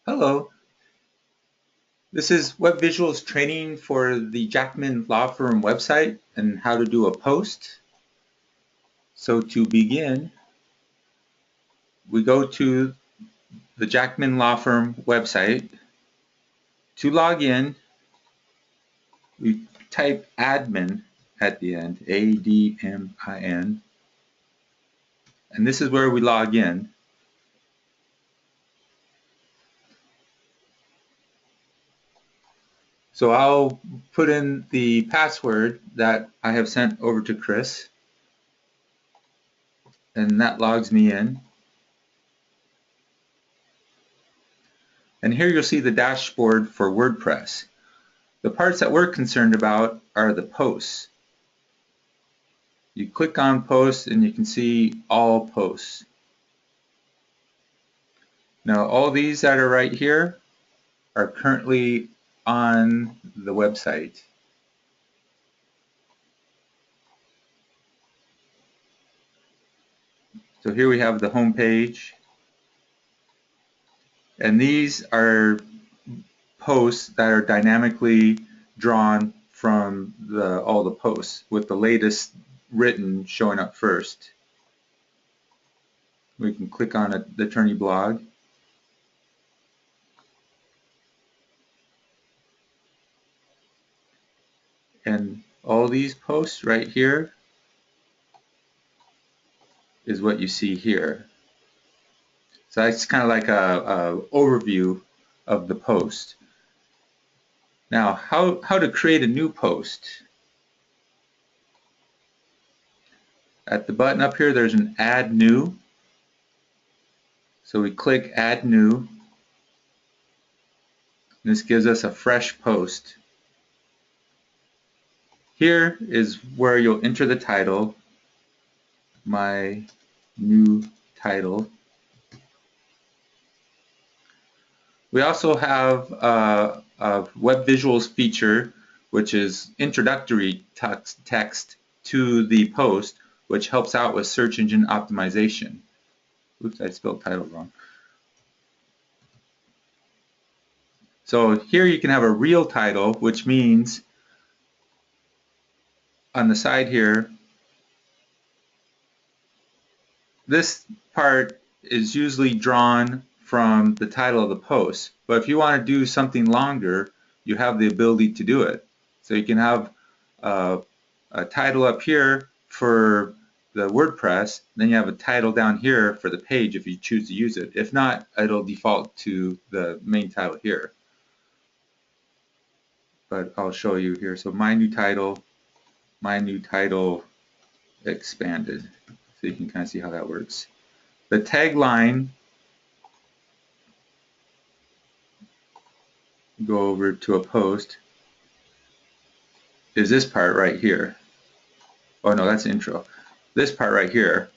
Hello, this is Webvisuals training for the Jackman Law Firm website and how to do a post. So to begin, we go to the Jackman Law Firm website. To log in, we type admin at the end, A-D-M-I-N, and this is where we log in. So I'll put in the password that I have sent over to Chris, and that logs me in. And here you'll see the dashboard for WordPress. The parts that we're concerned about are the posts. You click on posts and you can see all posts. Now all these that are right here are currently on the website. So here we have the home page, and these are posts that are dynamically drawn from all the posts with the latest written showing up first. We can click on the attorney blog. And all these posts right here is what you see here. So that's kind of like a overview of the post. Now, how to create a new post. At the button up here, there's an Add New. So we click Add New. This gives us a fresh post. Here is where you'll enter the title, my new title. We also have a Webvisuals feature, which is introductory text to the post, which helps out with search engine optimization. Oops, I spelled title wrong. So here you can have a real title, which means on the side here, this part is usually drawn from the title of the post. But if you want to do something longer, you have the ability to do it. So you can have a title up here for the WordPress, then you have a title down here for the page if you choose to use it. If not, it'll default to the main title here. But I'll show you here. So my new title expanded. So you can kind of see how that works. The tagline, go over to a post, is this part right here. Oh no, that's intro. This part right here.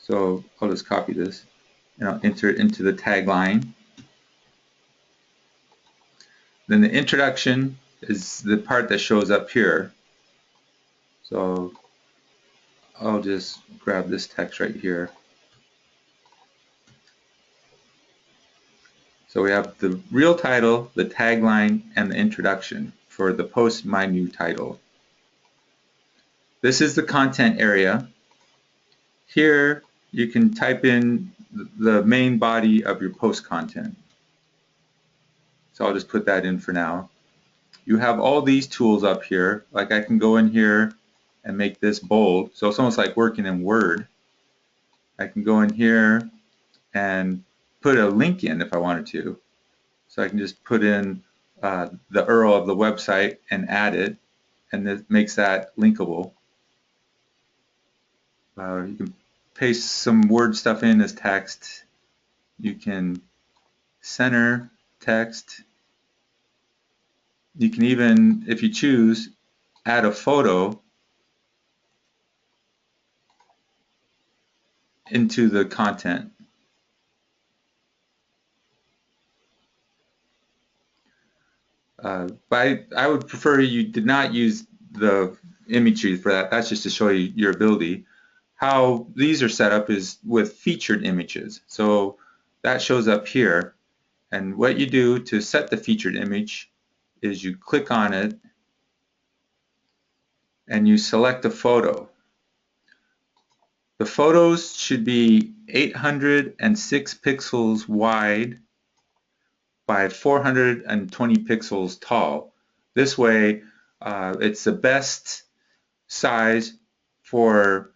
So I'll just copy this and I'll enter it into the tagline. Then the introduction is the part that shows up here. So I'll just grab this text right here. So we have the real title, the tagline, and the introduction for the post my new title. This is the content area. Here you can type in the main body of your post content. So I'll just put that in for now. You have all these tools up here. Like I can go in here and make this bold. So it's almost like working in Word. I can go in here and put a link in if I wanted to. So I can just put in the URL of the website and add it, and it makes that linkable. You can paste some Word stuff in as text. You can center text. You can even, if you choose, add a photo into the content. But I would prefer you did not use the imagery for that. That's just to show you your ability. how these are set up is with featured images. So that shows up here. And what you do to set the featured image is you click on it and you select a photo. The photos should be 806 pixels wide by 420 pixels tall. This way, it's the best size for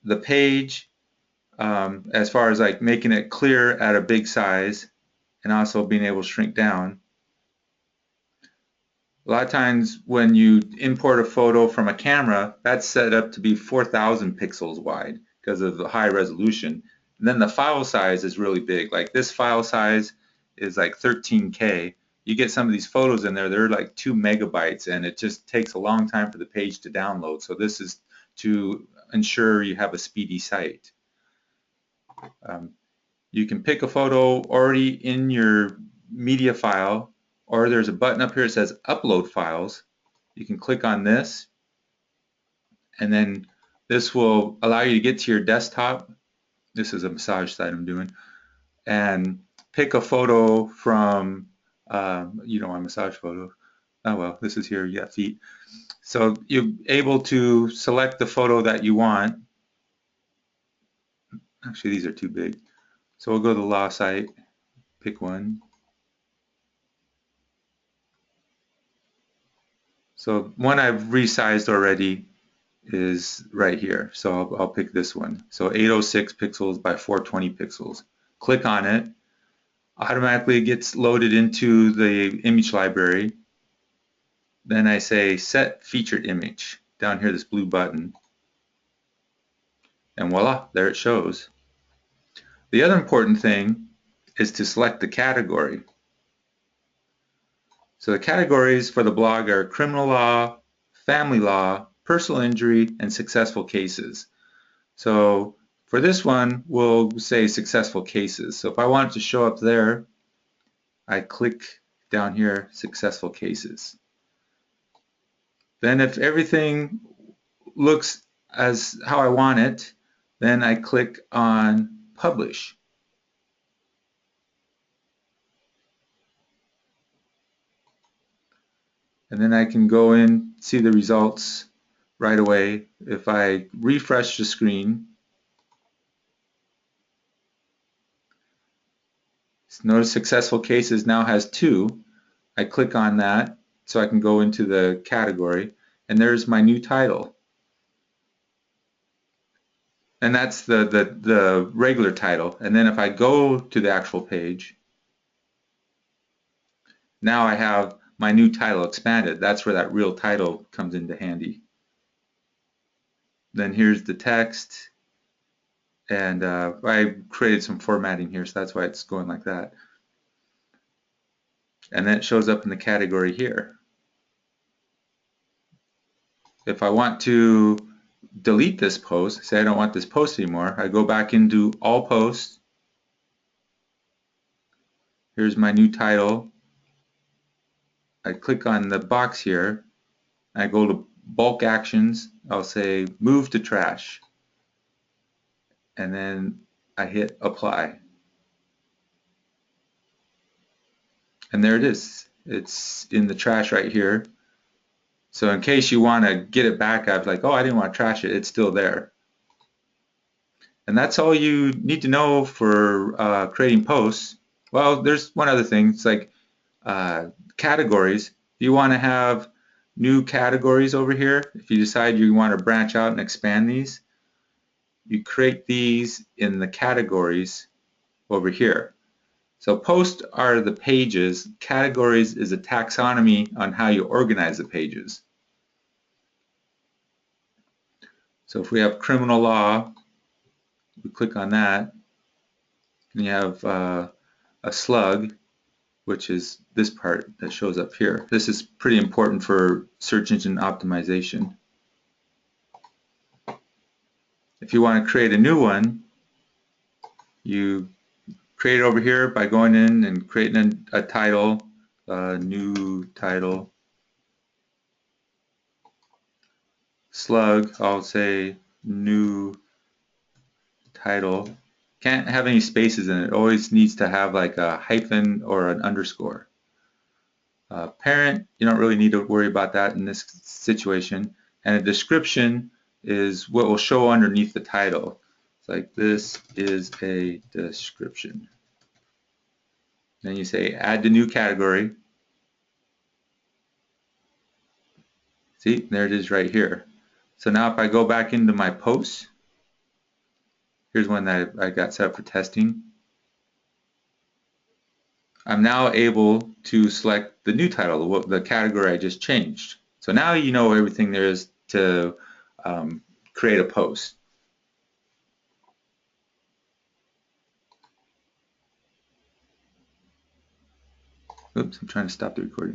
the page, as far as like making it clear at a big size and also being able to shrink down. A lot of times when you import a photo from a camera, that's set up to be 4,000 pixels wide because of the high resolution. And then the file size is really big. Like this file size is like 13K. You get some of these photos in there, they're like 2 megabytes, and it just takes a long time for the page to download. So this is to ensure you have a speedy site. You can pick a photo already in your media file, or there's a button up here that says upload files. You can click on this, and then this will allow you to get to your desktop. This is a massage site I'm doing, and pick a photo from, you know, my massage photo. Oh well, this is here, yeah, feet. So you're able to select the photo that you want. Actually, these are too big. So we'll go to the law site, pick one. So one I've resized already is right here. So I'll pick this one. So 806 pixels by 420 pixels. Click on it. Automatically it gets loaded into the image library. Then I say set featured image. Down here, this blue button. And voila, there it shows. The other important thing is to select the category. So the categories for the blog are criminal law, family law, personal injury, and successful cases. So for this one, we'll say successful cases. So if I want it to show up there, I click down here, successful cases. Then if everything looks as how I want it, then I click on publish. And then I can go in, see the results right away. If I refresh the screen, notice successful cases now has 2. I click on that so I can go into the category, and there's my new title. And that's the regular title. And then if I go to the actual page, now I have my new title expanded. That's where that real title comes into handy. Then here's the text, and I created some formatting here, so that's why it's going like that. And then it shows up in the category here. If I want to delete this post, say I don't want this post anymore, I go back into all posts. Here's my new title. I click on the box here. I go to bulk actions. I'll say move to trash. And then I hit apply. And there it is. It's in the trash right here. So in case you want to get it back up, like, oh, I didn't want to trash it, it's still there. And that's all you need to know for creating posts. Well, there's one other thing. It's like categories. If you want to have new categories over here, if you decide you want to branch out and expand these, you create these in the categories over here. So posts are the pages, categories is a taxonomy on how you organize the pages. So if we have criminal law, we click on that, and you have a slug, which is this part that shows up here. This is pretty important for search engine optimization. If you want to create a new one, you create it over here by going in and creating a title, new title, slug, I'll say new title. Can't have any spaces in it. It always needs to have like a hyphen or an underscore. Parent, you don't really need to worry about that in this situation. And a description is what will show underneath the title. It's like, this is a description. Then you say add the new category. See, there it is right here. So now if I go back into my posts, here's one that I got set up for testing. I'm now able to select the new title, the category I just changed. So now you know everything there is to create a post. Oops, I'm trying to stop the recording.